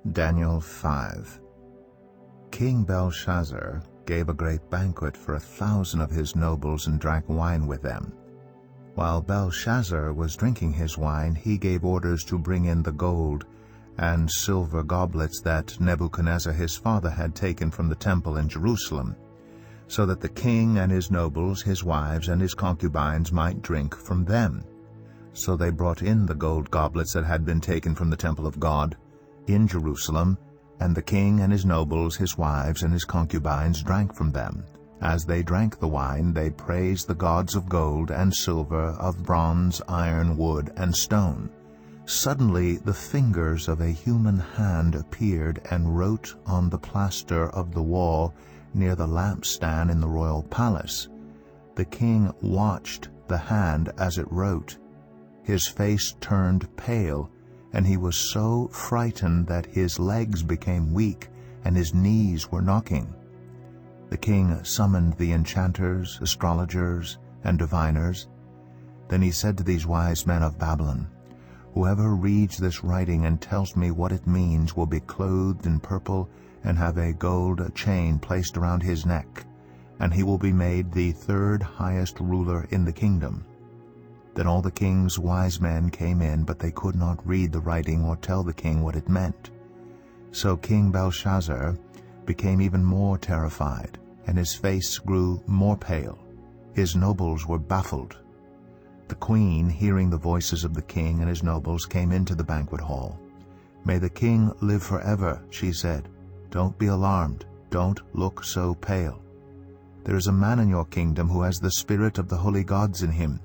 Daniel 5. King Belshazzar gave a great banquet for 1,000 of his nobles and drank wine with them. While Belshazzar was drinking his wine, he gave orders to bring in the gold and silver goblets that Nebuchadnezzar his father had taken from the temple in Jerusalem, so that the king and his nobles, his wives, and his concubines might drink from them. So they brought in the gold goblets that had been taken from the temple of God in Jerusalem, and the king and his nobles, his wives, and his concubines drank from them. As they drank the wine, they praised the gods of gold and silver, of bronze, iron, wood, and stone. Suddenly the fingers of a human hand appeared and wrote on the plaster of the wall near the lampstand in the royal palace. The king watched the hand as it wrote. His face turned pale, and he was so frightened that his legs became weak and his knees were knocking. The king summoned the enchanters, astrologers, and diviners. Then he said to these wise men of Babylon, "Whoever reads this writing and tells me what it means will be clothed in purple and have a gold chain placed around his neck, and he will be made the third highest ruler in the kingdom." Then all the king's wise men came in, but they could not read the writing or tell the king what it meant. So King Belshazzar became even more terrified, and his face grew more pale. His nobles were baffled. The queen, hearing the voices of the king and his nobles, came into the banquet hall. "May the king live forever," she said. "Don't be alarmed. Don't look so pale. There is a man in your kingdom who has the spirit of the holy gods in him.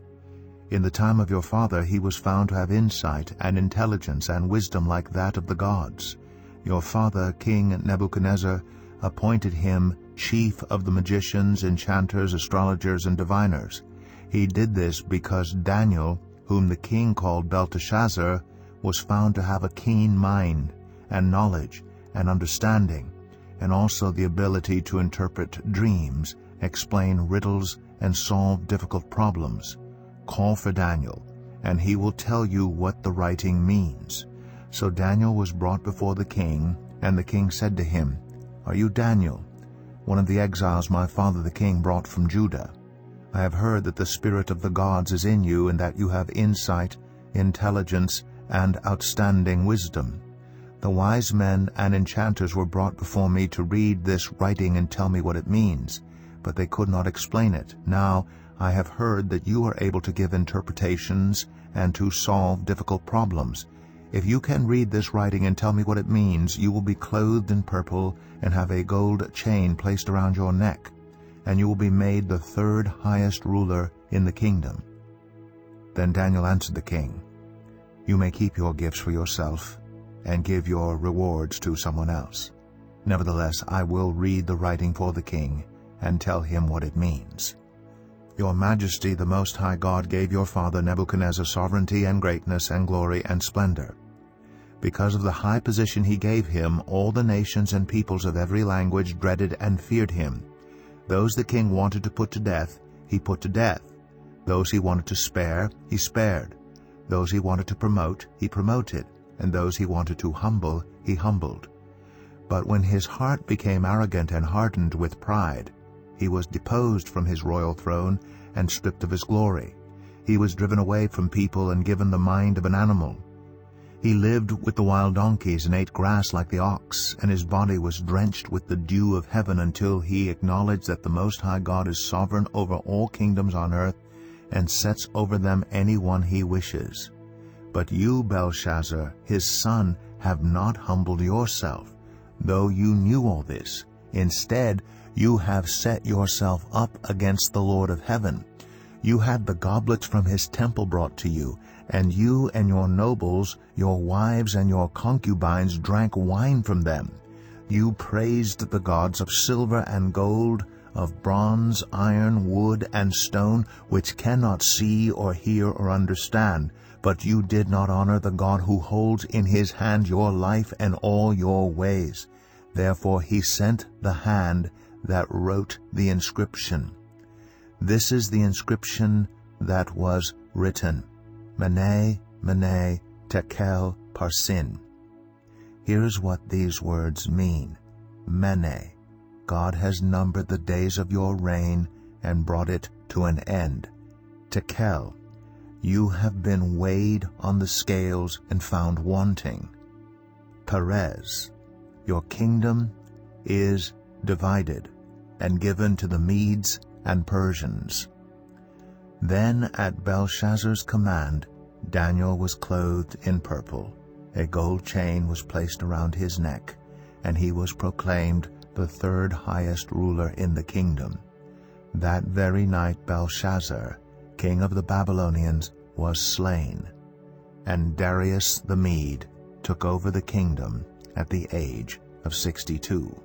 In the time of your father he was found to have insight and intelligence and wisdom like that of the gods. Your father, King Nebuchadnezzar, appointed him chief of the magicians, enchanters, astrologers, and diviners. He did this because Daniel, whom the king called Belteshazzar, was found to have a keen mind and knowledge and understanding, and also the ability to interpret dreams, explain riddles, and solve difficult problems. Call for Daniel, and he will tell you what the writing means." So Daniel was brought before the king, and the king said to him, "Are you Daniel, one of the exiles my father the king brought from Judah? I have heard that the spirit of the gods is in you, and that you have insight, intelligence, and outstanding wisdom. The wise men and enchanters were brought before me to read this writing and tell me what it means, but they could not explain it. Now I have heard that you are able to give interpretations and to solve difficult problems. If you can read this writing and tell me what it means, you will be clothed in purple and have a gold chain placed around your neck, and you will be made the third highest ruler in the kingdom." Then Daniel answered the king, "You may keep your gifts for yourself and give your rewards to someone else. Nevertheless, I will read the writing for the king and tell him what it means. Your Majesty, the Most High God, gave your father Nebuchadnezzar sovereignty and greatness and glory and splendor. Because of the high position he gave him, all the nations and peoples of every language dreaded and feared him. Those the king wanted to put to death, he put to death. Those he wanted to spare, he spared. Those he wanted to promote, he promoted. And those he wanted to humble, he humbled. But when his heart became arrogant and hardened with pride, he was deposed from his royal throne and stripped of his glory. He was driven away from people and given the mind of an animal. He lived with the wild donkeys and ate grass like the ox, and his body was drenched with the dew of heaven until he acknowledged that the Most High God is sovereign over all kingdoms on earth and sets over them anyone he wishes. But you, Belshazzar, his son, have not humbled yourself, though you knew all this. Instead, you have set yourself up against the Lord of heaven. You had the goblets from his temple brought to you, and you and your nobles, your wives and your concubines drank wine from them. You praised the gods of silver and gold, of bronze, iron, wood, and stone, which cannot see or hear or understand. But you did not honor the God who holds in his hand your life and all your ways. Therefore he sent the hand that wrote the inscription. This is the inscription that was written: Mene, Mene, Tekel, Parsin. Here's what these words mean. Mene, God has numbered the days of your reign and brought it to an end. Tekel, you have been weighed on the scales and found wanting. Perez, your kingdom is divided and given to the Medes and Persians. Then at Belshazzar's command, Daniel was clothed in purple. A gold chain was placed around his neck, and he was proclaimed the third highest ruler in the kingdom. That very night Belshazzar, king of the Babylonians, was slain, and Darius the Mede took over the kingdom at the age of 62.